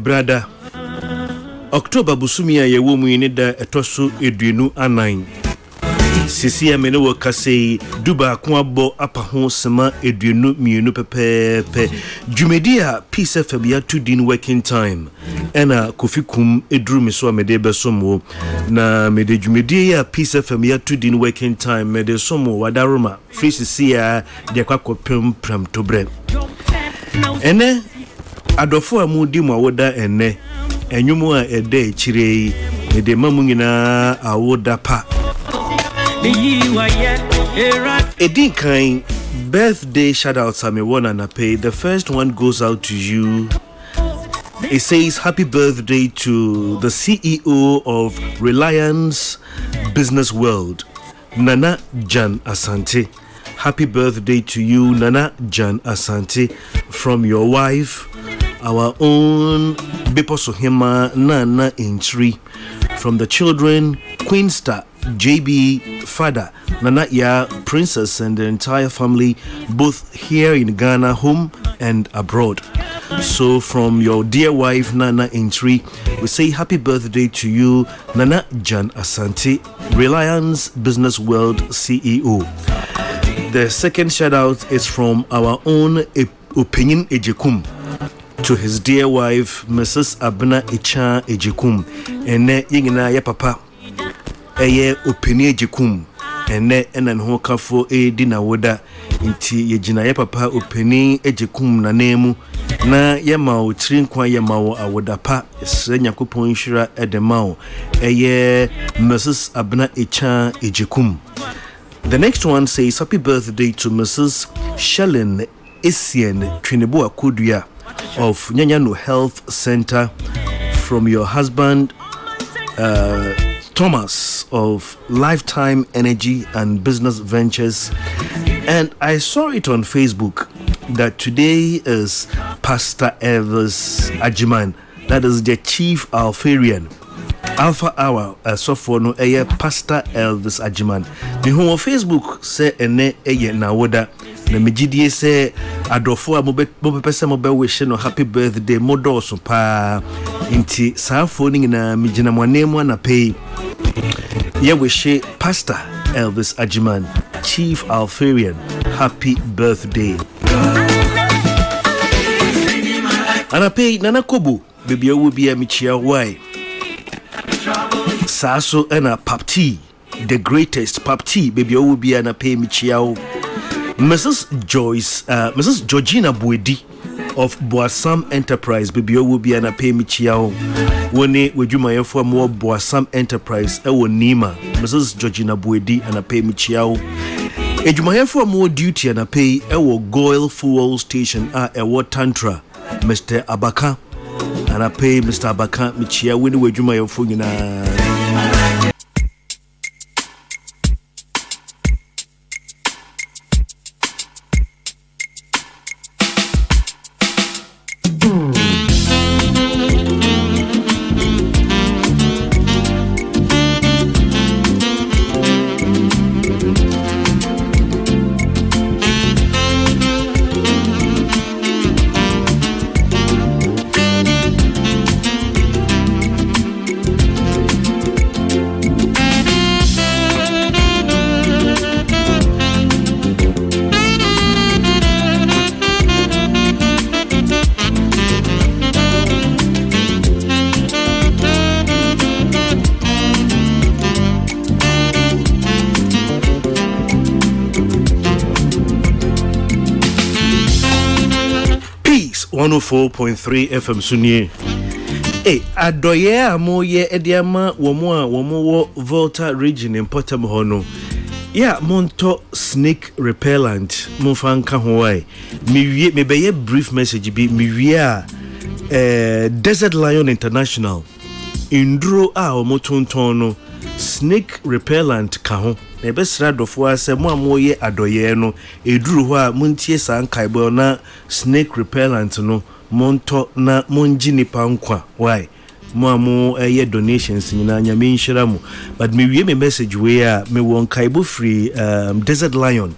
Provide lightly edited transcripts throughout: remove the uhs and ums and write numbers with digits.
brother October busumia ye wo mu ni da etoso eduenu anan sisi amene wo kase duba ko abo apa ho sema eduenu mienu pepepe jumedia peace fm ya 2 din working time ena kofikum edru mi so amede besomo na mede jumedia ya peace fm ya 2 din working time mede somo wadaroma free sisi ya de kwakopem pram tobre ene adofo amudi mu awoda ene enyumu a ede chire mede mamu nyina awoda pa Edin kind birthday shout out to me one and I pay. The first one goes out to you. It says happy birthday to the CEO of Reliance Business World, Nana Jan Asante. Happy birthday to you, Nana Jan Asante, from your wife, our own Bepo Sohema Nana Intri, from the children, Queen Star, JB, Father, Nana Ya, Princess, and the entire family, both here in Ghana, home and abroad. So from your dear wife, Nana Intri, we say happy birthday to you, Nana Jan Asante, Reliance Business World CEO. The second shout out is from our own Opinion Ejekum to his dear wife, Mrs. Abna Echa Ejekum. Ene yingina ya papa eye Opinion Ejekum. Ene enan ho kafo di na woda nti yegina ya papa Opinion Ejekum na nemu na yema o trinkwa yema o awoda pa senya kupon hira edemao eye Mrs. Abna Echa Ejekum. The next one says happy birthday to Mrs. Shellen Essien Trinebo Akudua of Nyanyano Health Center, from your husband Thomas of Lifetime Energy and Business Ventures. And I saw it on Facebook that today is Pastor Elvis Ajiman, that is the chief Alfarian. Alpha Hour so no eye Pastor Elvis Ajiman. Me who on Facebook say ene eye na woda na megidie say adofo a mo pese mo be wish no happy birthday modoso pa inti saafo ni na migina mwanemu na pay ye wish Pastor Elvis Ajiman, Chief Alfarian, happy birthday. Ana pay nana kobu baby o bi a michia why Saso ena Papti, the greatest Papti, baby o bi ana pay michiao. Mrs. Georgina Buedi of Boasam Enterprise, baby o bi ana pay michiao. Wone wejuma yefo mo Boasam Enterprise ewo Nima. Mrs. Georgina Buedi ana pay michiao. Ejuma yefo mo duty ana pay ewo Goil Fuel Station ewo Tantra. Mr. Akan and I pay Mr. Akan Michia when we do my phone na Peace 104.3 FM Sunye. Adoye amoye ediama womo Volta region in Potam Hono. Yeah, monto snake repellent monfanka hoai. Me be a brief message be Desert Lion International. Indro omotontono snake repellent ka ho. Na besra dofo ase mo amoye adoye no eduru ho a muntie sankaibo na snake repellent no monto na monji nipa nkwa. Why? Mo donations nyina nyame nhyira mu. But me wie me message we a me won kaibo free Desert Lion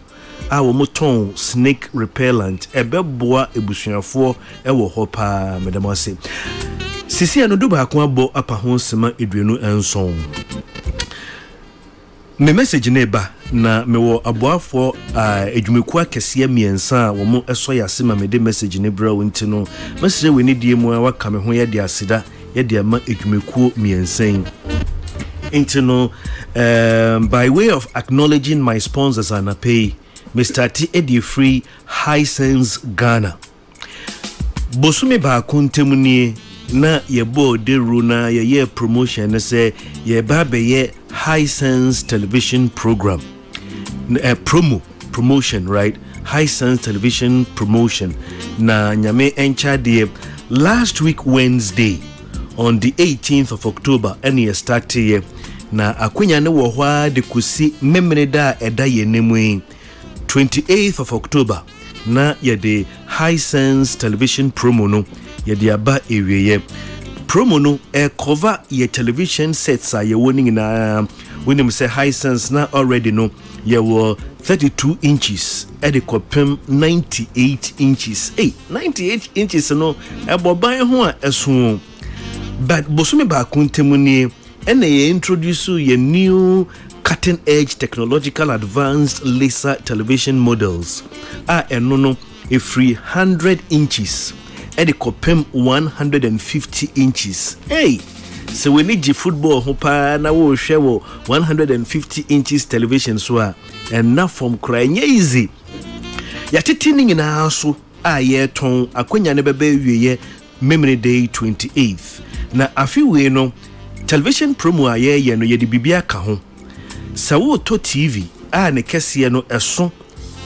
a wo moton snake repellent ebeboa ebusuafo ewo ho pa medamase. sisi anodo ba ko abo apa ho sema eduenu enson me message neba na me wo aboafo edwumeku akese miensa wo mo eso yase ma me de message ne bra wonti no message we ne die mu a waka me ho ye de aseda ye de ma edwumeku miensan into by way of acknowledging my sponsors and pay Mr. T Eddie Free Hisense Ghana Bosumi ba kuntemuni na yebo de runa ye promotion na say ye ba be ye Hisense television program promotion right Hisense television promotion na nyame encha de last week Wednesday on the 18th of October any start here na akwenya ne wo hwa de kusi memene da eda ye nemu 28th of October na ye de Hisense television promo no ye de aba ewiye promo no cover ye television sets a ye woni na when you say Hisense na already no ye were 32 inches at the kopem 98 inches 98 inches no eboban ho a esu but bosumi ba kuntemuni and they introduce your new cutting-edge technological advanced laser television models. No, a free 100 inches and the copem 150 inches. Hey, so we need the football hopa na wo share 150 inches television so and now from crying easy. Yatitining in our so ye ton akwenya ne bebe wiye memory day 28th. Na afi we no television promo aye no ye de bibia ka ho sawo to TV ne kese no eso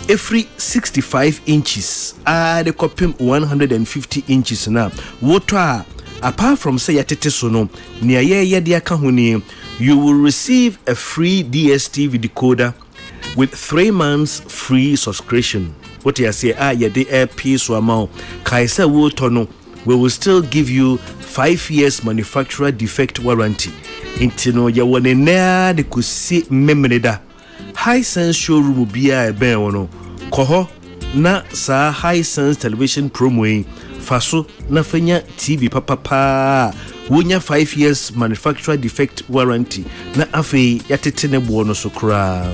every 65 inches the copim 150 inches na water apart from say yatete so no ne ye de aka ho ni you will receive a free DSTV decoder with 3 months free subscription what you say ye de air piece amount kaisa wo to no we will still give you 5 years manufacturer defect warranty. Intino ya wone na de kusi memreda. Hisense showroom bia ebe wono. Koho na sa Hisense television promo faso na fanya TV papa. Wonya 5 years manufacturer defect warranty na afi yatete ne bo no so kra.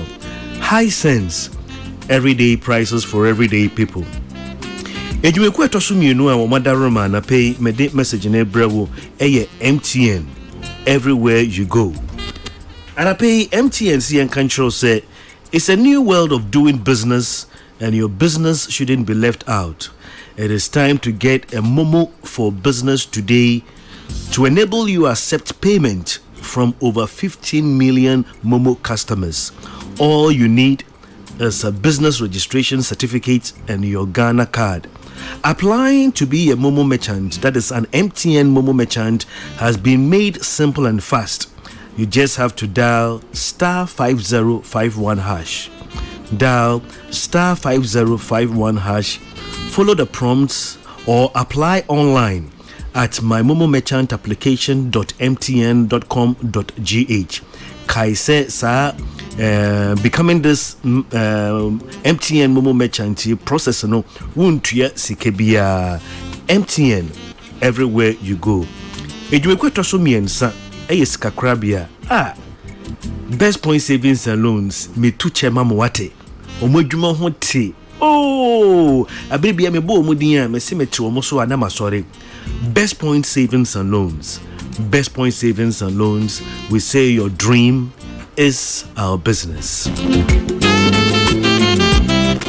Hisense everyday prices for everyday people. Ejumeku etosu mienu a womadaroma na pay mede message na brewo eye MTN everywhere you go. And I pay MTN CN control say it's a new world of doing business and your business shouldn't be left out. It is time to get a Momo for business today to enable you accept payment from over 15 million Momo customers. All you need is a business registration certificate and your Ghana card. Applying to be a Momo merchant, that is an MTN Momo merchant, has been made simple and fast. You just have to dial *5051 hash. Dial *5051 hash. Follow the prompts or apply online at mymomomerchantapplication.mtn.com.gh. Kaise sa becoming this MTN Momo merchant process no wuntua sikebia MTN everywhere you go. Ejumekwato so miensa sika krabia best point savings and loans me tu chema mo wate omodwuma ho te abibia me bo omudin a me se me te omo so anama sore. Best point savings and loans. Best point savings and loans. We say your dream is our business.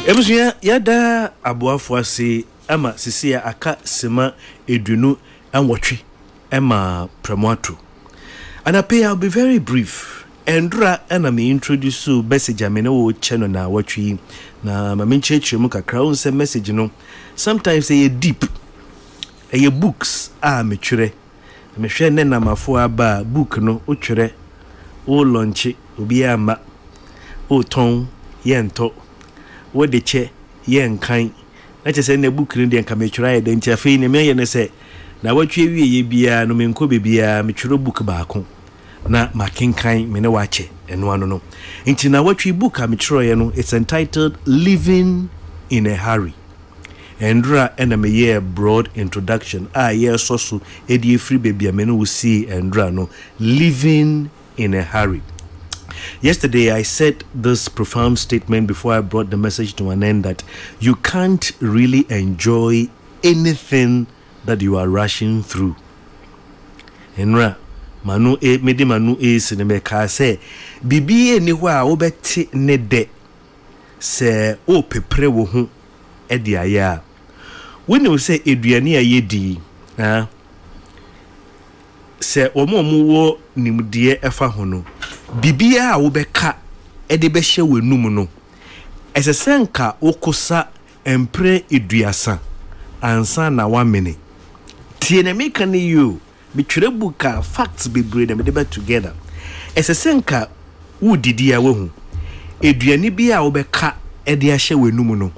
Ebusuya yada aboafo ase ama sisia aka sema edunu anwotwe ema Promotional. And I'll be very brief. Endra and me introduce you message amene wo channel na watwi na mame ncheche mu kakra on say message no sometimes say deep books me twere me hwe ne na mafo aba book no o twere o launch obi ama o ton yento wo de che yenkan na che say na book no de nka me twere de ntia fe ne me ye ne say na watwe wie ye bia no me nko be bia me twere book baako na makinkan me ne wache eno ano no nti na watwe book a me twere ye no it's entitled Living in a Hurry. Endra and me ye broad introduction. Yes, so edi free baby amenu will see Endra no living in a hurry. Yesterday I said this profound statement before I brought the message to an end that you can't really enjoy anything that you are rushing through. Endra manu medi manu sineme ka say bibi ni hwa obeti ne de se o pepre wo hu e de aya when you say eduane ayedi se omo wo nimdie efa ho no bibia a wo beka e de be hye wenum no esesenka wokosa empre eduasa ansa na 1 minute tie na make na you bitwere buka facts bebre dem de be together esesenka wo didi a wo hu eduane bi a wo beka e de hye wenum no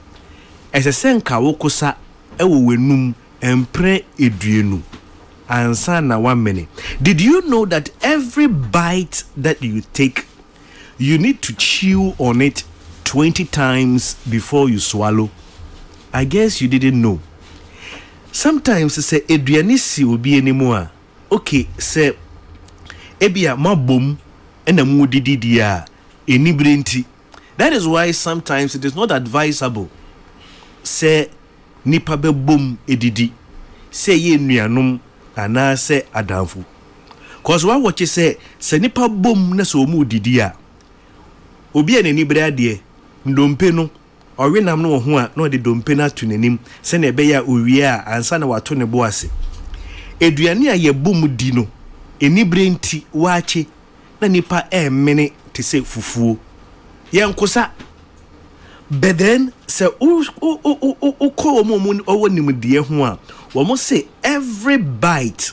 esesenka wokosa ewo wenum empre eduenu ansa na 1 minute. Did you know that every bite that you take, you need to chew on it 20 times before you swallow? I guess you didn't know. Sometimes say eduane si obi anymore. Okay, say ebia mabom ena mu didi a enibrenti. That is why sometimes it is not advisable say nipa be bom edidi say ye nuanom ana say adamfu cause what watch say nipa bom na so mu didi a obi anani brade ndompe no owenam no ho a no de dompe na to nanim se na ebe ya owie a ansa na wato ne bo ase eduane a ye bom di no enibre nti waache na nipa mene te se fufuo ye nkosa. But then say call woman or nimdie ho a wo say every bite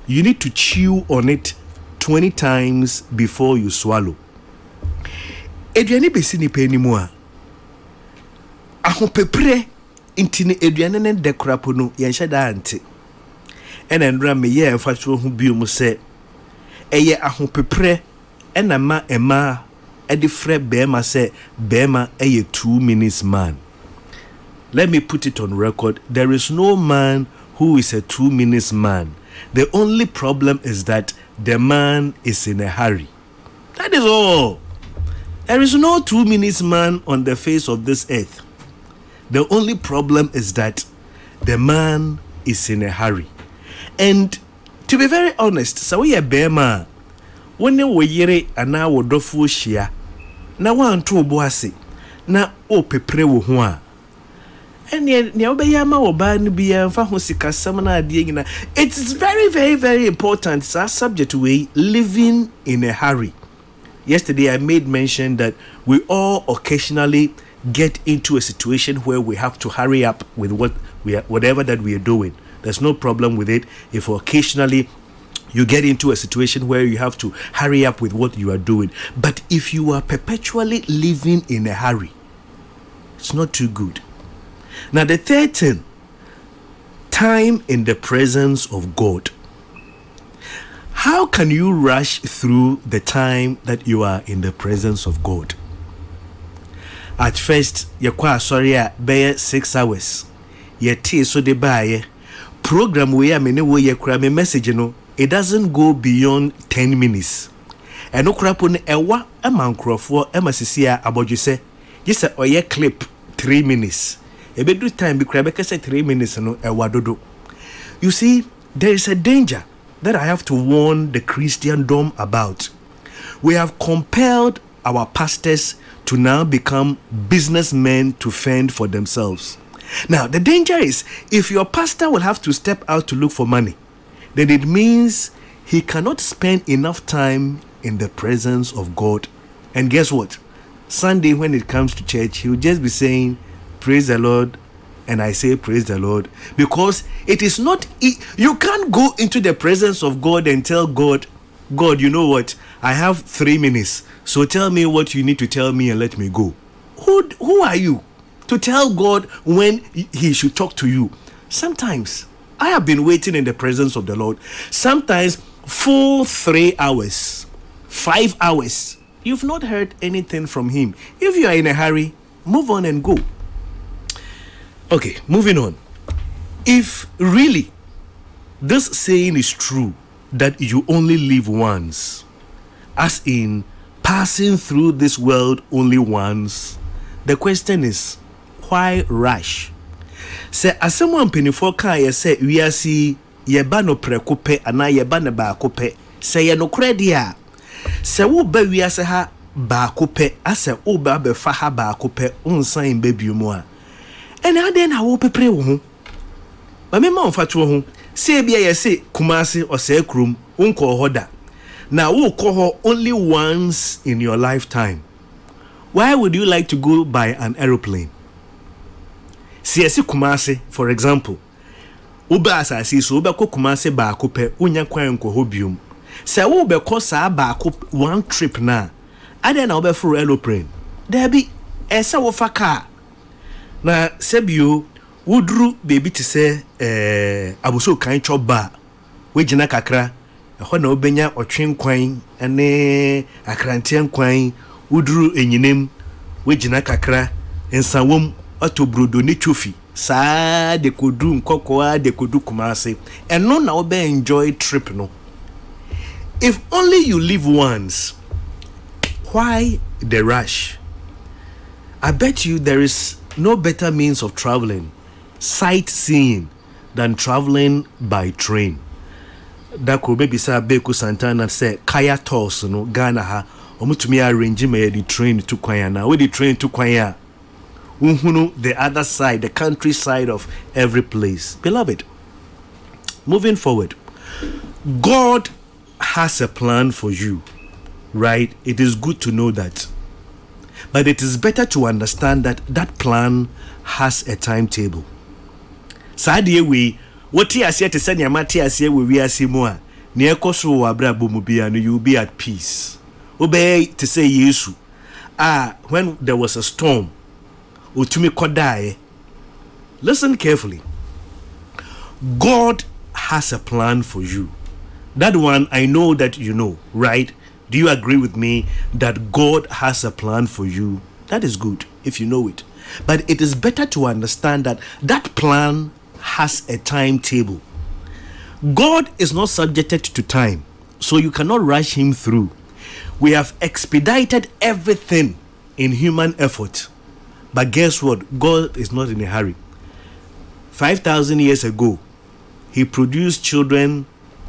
you need to chew on it 20 times before you swallow. Eduane besi ni pe ni mu a ahopepre intini eduane ne dekorapo no ye hye da ante ena ndra me ye fatwo ho biom se eye ahopepre ena ma ema edifre bema say bema a 2 minutes man. Let me put it on record. There is no man who is a 2 minutes man. The only problem is that the man is in a hurry. That is all. There is no 2 minutes man on the face of this earth. The only problem is that the man is in a hurry. And to be very honest, so we are bema when we yere ana wodofo hia na wanto oboase na opepre wo ho a ene ne obeya ma oba no bia mfa ho sikasam na ade nyina. It is very very very important. It's our subject we living in a hurry. Yesterday I made mention that we all occasionally get into a situation where we have to hurry up with whatever that we are doing. There's no problem with it if occasionally you get into a situation where you have to hurry up with what you are doing. But if you are perpetually living in a hurry, it's not too good. Now the third thing, time in the presence of God. How can you rush through the time that you are in the presence of God? At first, you're sorry, be 6 hours. Yet, so de buy program where me no way me message no. It doesn't go beyond 10 minutes. And no crap on ewa a man crofo emasisia about you say oye clip 3 minutes. A bit do time be crabeka say 3 minutes no ewa dodo. You see, there is a danger that I have to warn the Christendom about. We have compelled our pastors to now become businessmen to fend for themselves. Now, the danger is if your pastor will have to step out to look for money, then it means he cannot spend enough time in the presence of God. And guess what? Sunday, when it comes to church, he will just be saying, praise the Lord. And I say, praise the Lord. Because it is not, you can't go into the presence of God and tell God, God, you know what? I have 3 minutes. So tell me what you need to tell me and let me go. Who are you to tell God when he should talk to you? Sometimes I have been waiting in the presence of the Lord. Sometimes full 3 hours, 5 hours. You've not heard anything from him. If you are in a hurry, move on and go. Okay, moving on. If really this saying is true, that you only live once, as in passing through this world only once, the question is, why rush? Say asemwa mpenifo ka ye say wiase yeba no preko pe ana yeba ne baako pe, say ye no kredi a say wo ba wiase ha baako pe ase wo ba be fa ha baako pe unsan ba biumu a ene ade na wo pepre wo ho ba me ma onfa to ho say bia ye say kumase o say krum unko hoda na wo ko ho only once in your lifetime. Why would you like to go by an aeroplane? Siasi Kumase, for example, Uba asasi so Uba ko Kumase baako pe unya kwan ko hobium. Se wo be ko saa baako one trip na. Ade na obe for aeroplane. There be ese wo fa car. Na sebio wudru baby te se abuso kan choba. We gina kakra. Ho na obenya otwen kwan ene akrantian kwan wudru enyinem we gina kakra ensawom atobrodo ne chofi saa de kodu nkokoa de kodu Kumase eno na obe enjoy trip no. If only you live once, why the rush? I bet you there is no better means of traveling, sightseeing, than traveling by train. That could be beside Beku Santana say Kaya Toss no Ghana ha omutumi arrange me the train to Kwaya na we the train to Kwaya unhunu the other side, the countryside of every place. Beloved, moving forward, God has a plan for you, right? It is good to know that, but it is better to understand that that plan has a timetable. Sadie we what you say to send your Matias we are more near Koso Abra Bumubia, and you'll be at peace. Obey to say Yesu. When there was a storm, Utumi Kodai. Listen carefully. God has a plan for you. That one I know that you know, right? Do you agree with me that God has a plan for you? That is good if you know it. But it is better to understand that that plan has a timetable. God is not subjected to time, so you cannot rush him through. We have expedited everything in human effort. But guess what? God is not in a hurry. 5,000 years ago, he produced children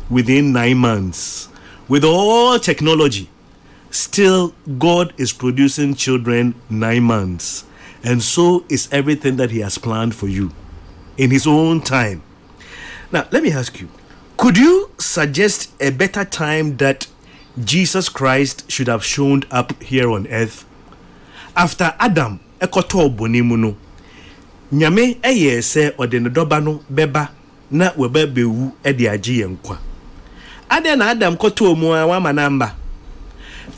within 9 months. With all technology, still God is producing children 9 months. And so is everything that he has planned for you in his own time. Now, let me ask you, could you suggest a better time that Jesus Christ should have shown up here on earth? After Adam ekoto bonimu no, nyame eye se ode ne doba no beba na weba bewu e de age yenkwa. Ade na Adam koto mu a wa manamba.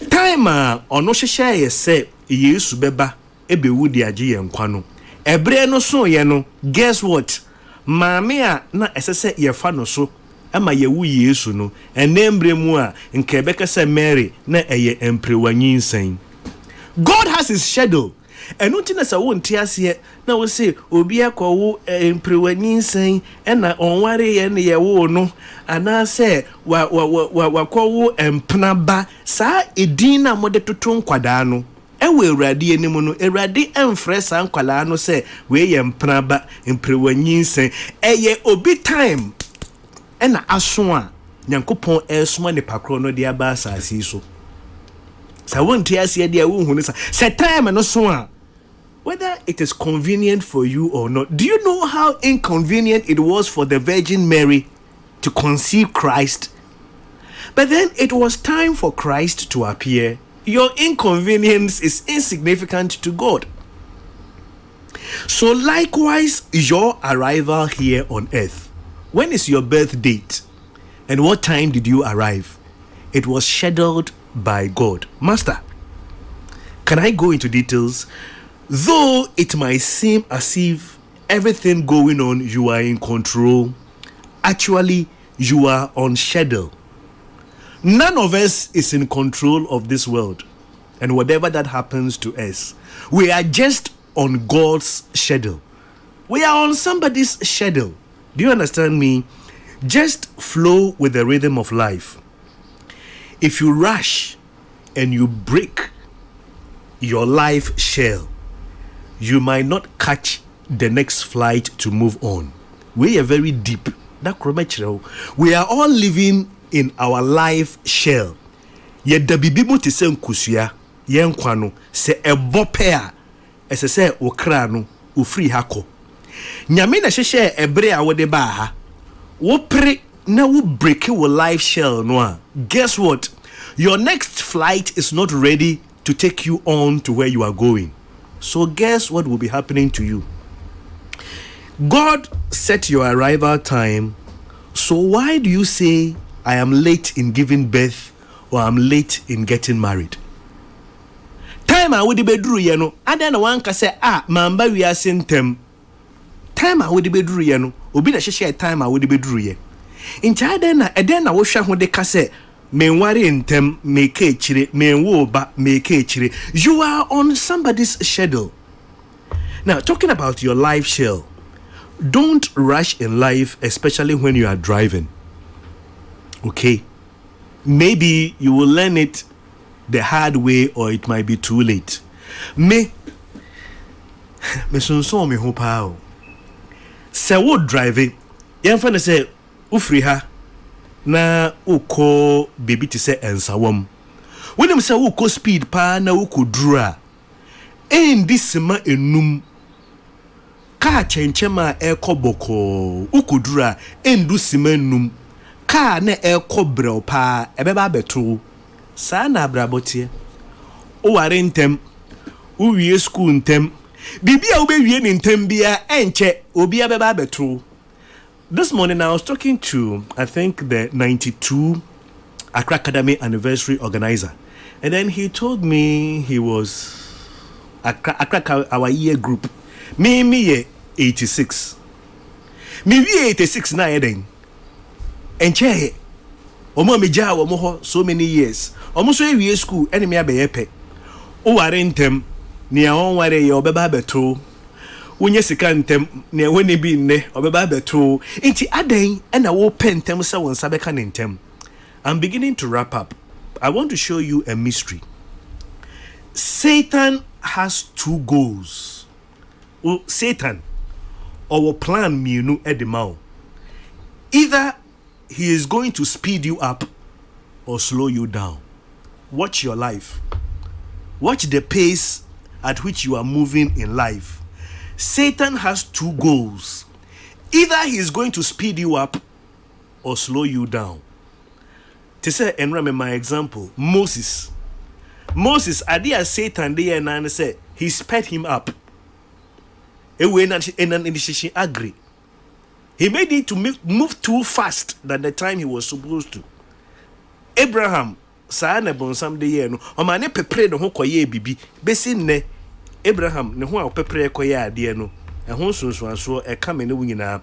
Time a ono hwehwe ye se Yesu beba e bewu de age yenkwa no. Ebre no so ye no, guess what? Maame a na esese ye fa no so ama yewu Yesu no, enembre mu a nke beka se Mary na eye emprewanyinsen. God has his schedule. And nothing as I won't tears here. Now we say, Obia ko emprewanyinsen na onware ye ne ye wo no. And I say, wa ko empnaba sa edina mode toton kwada no. Ewe Awurade anim no, Awurade emfre sa nkwala no say we ye empnaba emprewanyinsen. Eye obi time. Na aso a Nyankopon esoma ne pakro no de aba asase so. Sa won't tears here dia wo hunu sa. Se time no so a whether it is convenient for you or not. Do you know how inconvenient it was for the Virgin Mary to conceive Christ? But then it was time for Christ to appear. Your inconvenience is insignificant to God. So likewise, your arrival here on earth. When is your birth date? And what time did you arrive? It was scheduled by God. Master, can I go into details? Though it might seem as if everything going on, you are in control, actually, you are on schedule. None of us is in control of this world. And whatever that happens to us, we are just on God's schedule. We are on somebody's schedule. Do you understand me? Just flow with the rhythm of life. If you rush and you break your life shell, you might not catch the next flight to move on. We are very deep. We are all living in our life shell. Ye dabibi mo te se nkusua ye nkwa no se ebope a ese se okra no ofri hako. Nyame na hwehwe ebre a wode ba ha. Wo pre na wo break your life shell no a. Guess what? Your next flight is not ready to take you on to where you are going. So guess what will be happening to you? God set your arrival time. So why do you say I am late in giving birth or I'm late in getting married? Time I would be drew yeno. And then one can say, mamba we are sentem. Time I would be drew yeno. Obi na share time I would be drew ye. In China, and then I was shot when they can say, men worry in tem, make chire, men wo ba, make chire. You are on somebody's schedule. Now, talking about your life shell, don't rush in life, especially when you are driving. Okay? Maybe you will learn it the hard way or it might be too late. Me sonso me ho pa o. Se wo drive, yen fa na se ufri ha na uko baby ti se ensawam. Wonim se uko speed pa na uko dura. Disima enum ka chenchema ekoboko uko dura endu sima enum ka na ekobrel pa ebeba beto. Sa na abrabotie o ware ntem o wie school ntem bibia wo be wie ni ntem bia enche obi abeba beto. This morning I was talking to I think the 92 Accra Academy anniversary organizer, and then he told me he was Accra our year group me 86 me 86 na eden enche omo meja omo ho so many years omo so ewie school enemy abeyepe o ware ntem ne on ware ye obeba beto wonye sika ntem ne woni bi nne obeba beto nti aden na wo pentem se won sabeka ne ntem. I'm beginning to wrap up. I want to show you a mystery. Satan has two goals. Well, Satan our plan mienu edimao. Either he is going to speed you up or slow you down. Watch your life. Watch the pace at which you are moving in life. Satan has two goals. Either he is going to speed you up or slow you down. To say, and remember my example, Moses, idea Satan there and say he sped him up. And agree. He made it to move too fast than the time he was supposed to. Abraham, saane bonsam de ye no, o ma ne pepre de ho koye bibi. Besi ne Abraham ne ho a pepre koye ade no. E ho sunsuanso e ka me ne wunyina.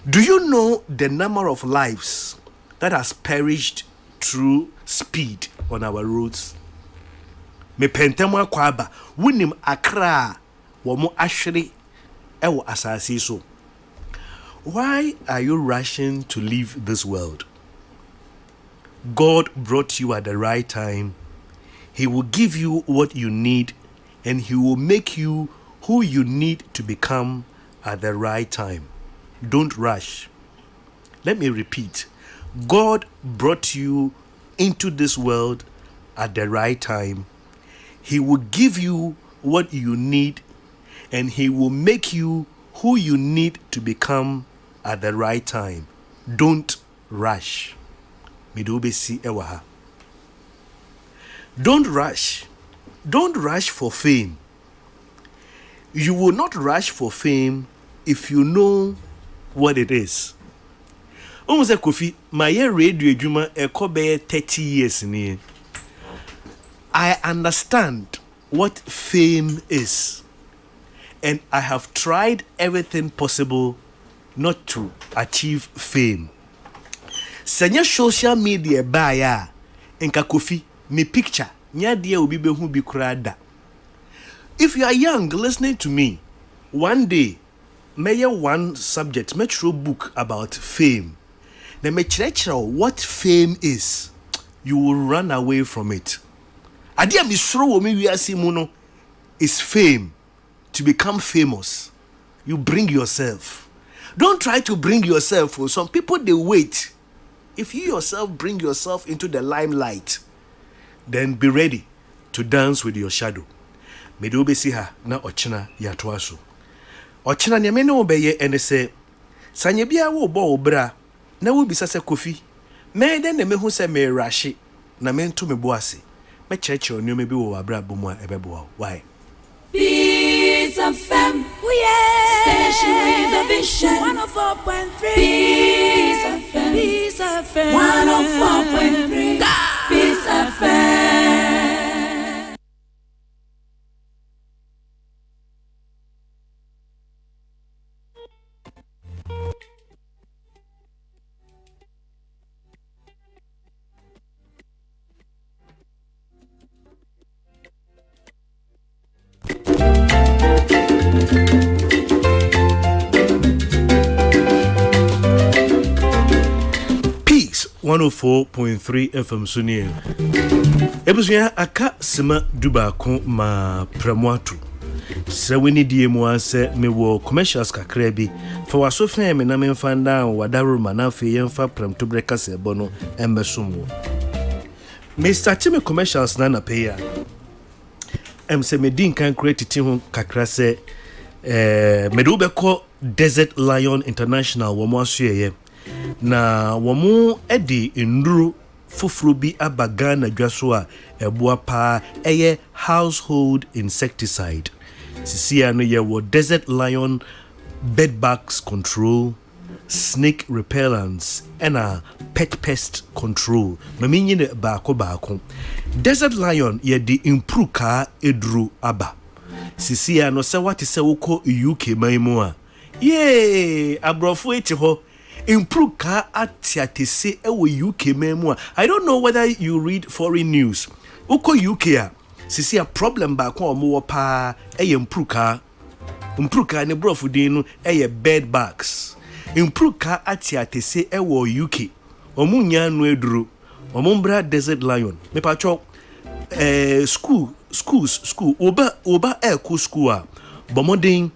Do you know the number of lives that has perished through speed on our roads? Me pentemu akwaba wunim Accra wo mo ahwere e wo asase so. Why are you rushing to leave this world? God brought you at the right time. He will give you what you need, and He will make you who you need to become at the right time. Don't rush. Let me repeat. God brought you into this world at the right time. He will give you what you need, and He will make you who you need to become at the right time. Don't rush. Midobesi ewaha. Don't rush. Don't rush for fame. You will not rush for fame if you know what it is. Omuze Kofi, my radio juma ekobe 30 years ni. I understand what fame is, and I have tried everything possible not to achieve fame. Senya social media baya enka Kofi me picture nya dia obi behu bi kurada. If you are young listening to me, one day may one subject, metro book about fame. The metrechra what fame is, you will run away from it. Adia misro wo me wiase mu no is fame. To become famous, you bring yourself. Don't try to bring yourself. Some people they wait. If you yourself bring yourself into the limelight, then be ready to dance with your shadow. Mede obesi ha na ochina yatoa so. Ochina ne me ne obeye ene se sanye bia wo bo obra na wo bisa se kofi. Me den ne me hu se me rashi na me nto me bo ase. Me cheche onyo me bi wo abra bomu a ebebo. Why? Peace FM, station with a vision. 104.3. Peace FM, 104.3. Peace FM. Peace 104.3 FM Sunil. Ebusuya aka sima dubako ma Promotional. Sɛ wini die mu ase me wo commercials kakra bi fa waso fa me na me fanda wadaro ma na fe yemfa prem to breka se bono embesumo. Me start me commercials na pay ya. Se me din kan create ti ho kakra se me do be ko Desert Lion International wo mo aso ye na wo mo edi nduru fufuru bi abaga na dwaso a eboa pa eye household insecticide. Sisia no ye wo Desert Lion bedbugs control, snake repellents and a pet pest control. Maminyi ne baako. Desert Lion ye di improve ka edru aba. Sisia no se wati se woko UK maimu a. Yay! Abrofo eti ho. Improve ka atiatese ewo UK maimu a. I don't know whether you read foreign news. Uko UK a. Sisia problem baako omo pa improve ka ne brofu dinu bed bugs. Improve ka atiatese ewo UK. Omu nya no eduru. Omu mbra Desert Lion. Me pacho school oba eko school a bomodin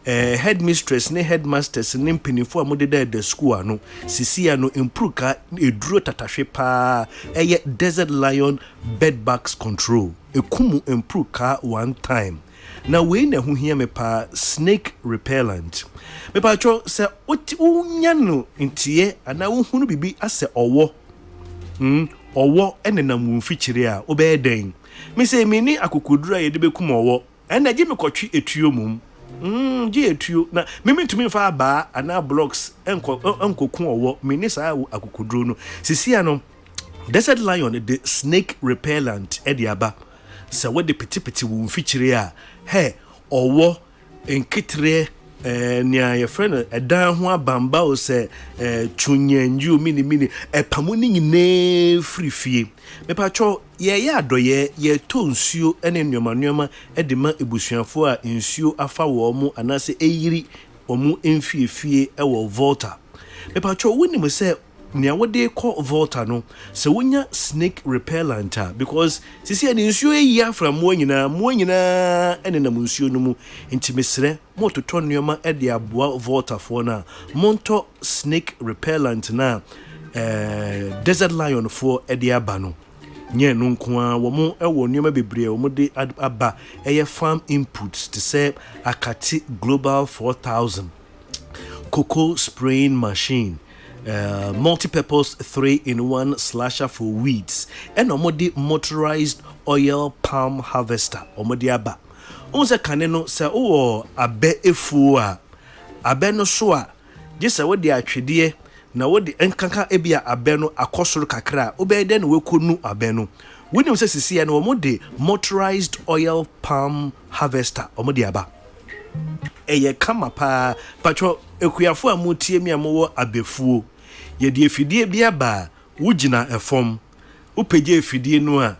headmistress ne headmasters ne mpinifo amode the school ano sisia no improve ka eduro tatahwe pa Desert Lion bedbugs control ekumu improve ka one time na we na hu hia me pa snake repellent me pa cho se unya no ntie ana wo hunu bibi ase owo ene na mu fichire a obeden me say me ni akukudura ye de bekum owo ena gi me kotwe etuo mum gi etuo na me mentumi fa ba ana blocks enkoku owo me ni sa akukuduro no sisia no Desert Lion the snake repellent ediaba se we de petipeti wo fichire a he owo enkitre nia ye friend edan ho abamba o se chunyanju mini epamu ni nyine frifie me pa cho ye adoye ye to nsuo ene nneoma edema ebusuafo a nsuo afa wo mu anase eyiri omu emfiefie ewo volta me pa cho woni me se nia wode call volta no se wonya snake repellent because sisi ani nsuo eyi from mo nyina ene na nsuo no mu intimesre mototo nneoma ede aboa volta fo na monto snake repellent na Desert Lion for ede aba no nye no nkoa wo mo ewo nneoma bebre wo mo de aba eye farm inputs to say akati global 4000 cocoa spraying machine, multi-purpose 3-in-1 slasher for weeds, and omodi motorized oil palm harvester omodi aba. Onse kaneno se o abe efu a abe no so a gese wo de atwede na wo de enkanka ebia abe no akosoro kakra obede na wekonu abe no wonim se sisi na omodi motorized oil palm harvester omodi aba. Eye kama pa patro ekuyafo amutie mi amowo abefuo ye de efidie bia ba wugina efom upeje efidie no a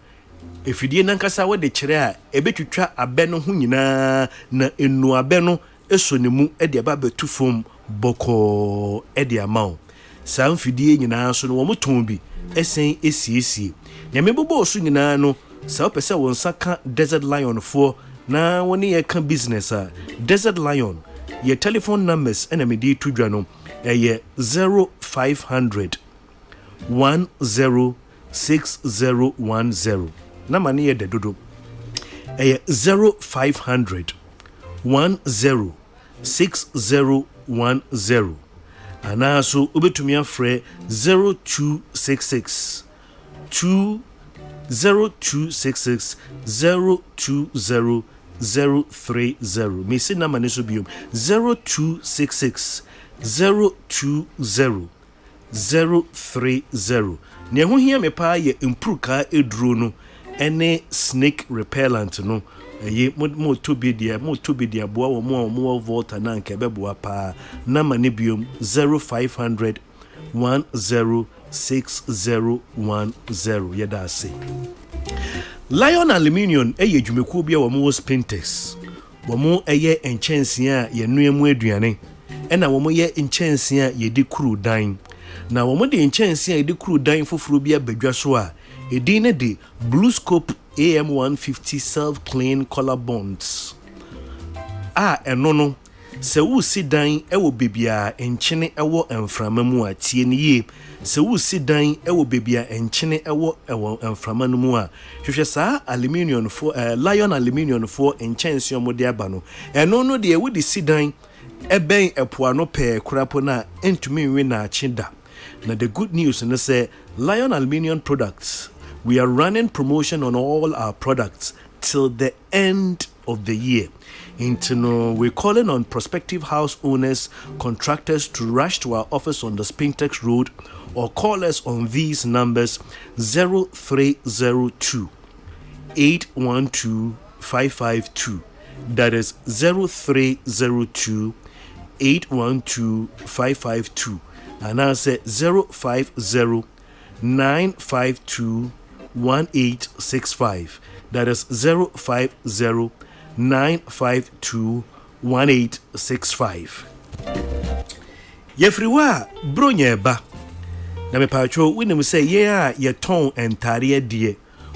efidie nankasa wo de kire a ebetwitwa abe no ho nyina na enu abe no eso ne mu e de aba betu fom boko e de amount saa mfidie nyinaa so no wo moton bi esen esiesie nya mebobo so nyinaa no saa opese won saka Desert Lion for na woni ye ka business a Desert Lion your telephone numbers ena me di tudwa no eye 0500 106010 na mane ye dedodo eye 0500 106010 anaso obetumi afre 0266 0266 020030 mesi na mane so biom 0266 020030 ne ho hia me pa ye impruka eduro no ene snake repellent no ye mo to be dia boa wo mo volta na nke beboa pa na mane biom 0500 106010 yeda say Lion Aluminium eye dwumekuo bia wo mo Spintex wo mo eye enchanse a ye nuemu aduane ena wo mo ye enchanse a ye di kuru dan na wo mo de enchanse a ye di kuru dan foforo bia badwa so a edin ne de Blue Scope AM150 self-clean color bonds. Eno no, se wu si dan ewo bebia enchene ewo emframa mu a tie ne ye. Se wu si dan ewo bebia enchene ewo emframa no mu a. Hwehwe saa aluminium for Lion aluminium for enchanse omode aba no. Eno no de ewo di si dan eben epoano pe kurapo na entumi nwe na achida. Na the good news na say Lion aluminium products, we are running promotion on all our products till the end of the year. We're calling on prospective house owners, contractors to rush to our office on the Spintex Road or call us on these numbers 0302 812 552. That is 0302 812 552. And I say 050 952 1865. That is 050 952 1865. Yefriwa bronya ba na me pacho winim say ye ton entare die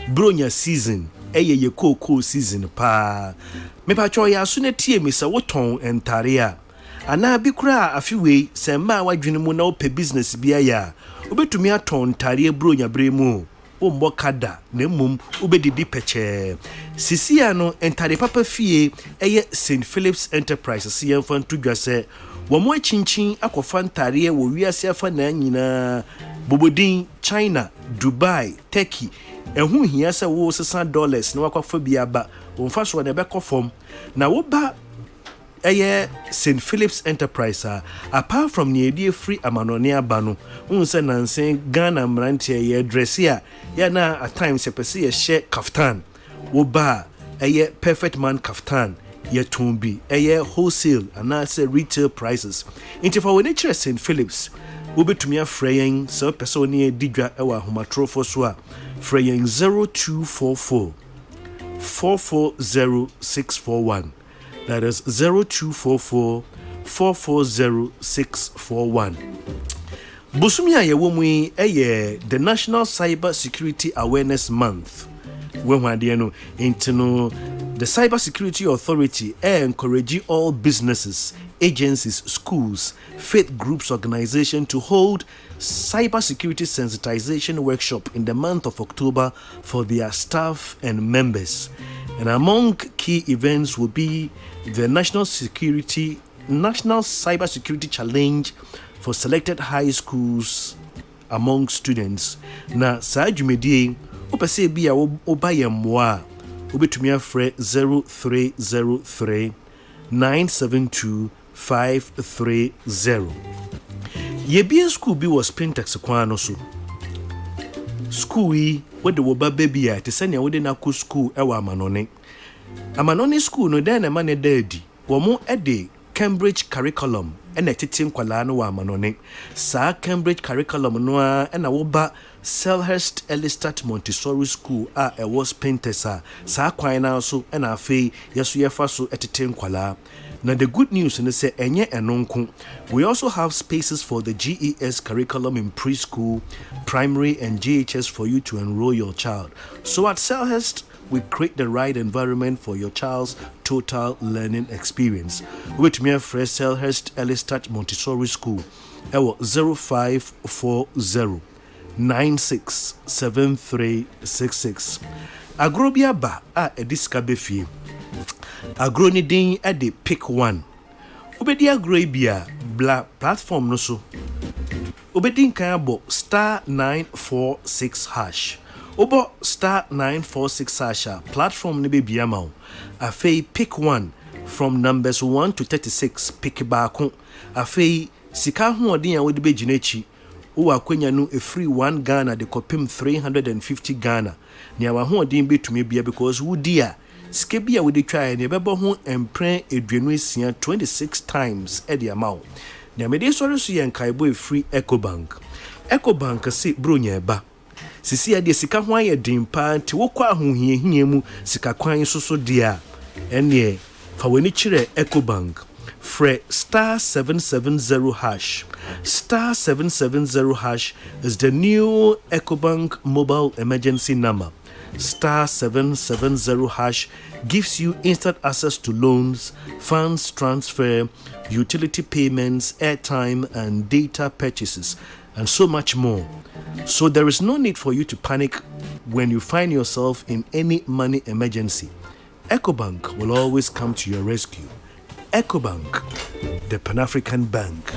bronya season eye ye koko season pa me pacho ya so na tie me say wo ton entare a ana bi kura afiwe se ma wadwene mu na ope business bia ya obetumi aton ntare bronya bremu o mbokada na mum obedidi peche sisia no entare papa fie eye St Philip's Enterprises se yemfa ntudwa se wo mo achinchin akofa ntare wo wiase afa na nyina bobodin China, Dubai, Turkey ehu hia se wo $6 na wakwafa bia ba wo mfa so na be kofom na wo ba St Philip's Enterprise apart from the free amanonia bano unse nansen Ghana mrantie ye dress ya na at times pese ye share kaftan wo ba perfect man kaftan ye tumbi wholesale and say retail prices into for when St Philip's wo betumi afreyen so person ne digwa ewa homatrofo so a freyen 0244 440641. That is 0244 440641. Busumia ye womwe the National Cyber Security Awareness Month. When no into the Cyber Security Authority encourage all businesses, agencies, schools, faith groups, organizations to hold cyber security sensitization workshop in the month of October for their staff and members. And among key events will be the National Cyber Security Challenge for selected high schools among students. Na saa dwumedie opese bia obaye mwa obetumi afre 0303 972 530. Yebie school bi was Spintex kwa no so. School yi wode wo ba baby a te sene wode na ko school ewa amanone school no den na ma ne dadi wo mo ede Cambridge curriculum ena tete nkwala no wa amanone sa Cambridge curriculum no a ena wo ba Selhurst Ellistat Montessori School a was Spintex sa kwan na so ena afei yeso yefa so etete nkwala Now the good news in the say enye enonko. We also have spaces for the GES curriculum in preschool, primary and GHS for you to enroll your child. So at Selhurst, we create the right environment for your child's total learning experience. With me fresh Selhurst Early Start Montessori School. 0540 967366. Agrobia ba a ediska befie. Agro ni din e de pick one. Obedi agro bia bla platform no so. Obedi kan abo star 946 hash. Obo star 946 hash platform ni be bia ma. Afei pick one from numbers 1 to 36 pick baako. Afei sika ho odin a wodi be ginechi. Wo akwanya no a free 1 Ghana de kopim 350 Ghana. Nia wa ho odin betumi bia because wo dia skebia we dey try na bebo ho empren eduanu esia 26 times e dey amount. Na me dey sorry so yen kaibo free Ecobank. Ecobank se bronya ba. Sisi ade sika ho aye din pa nti wo kwa ho hiahia mu sika kwan so dia. Ene fa weni kire Ecobank. Fre star 770 hash. Star 770 hash is the new Ecobank mobile emergency number. Star 770 hash gives you instant access to loans, funds transfer, utility payments, airtime and data purchases, and so much more. So there is no need for you to panic when you find yourself in any money emergency. Ecobank will always come to your rescue. Ecobank, the Pan-African Bank.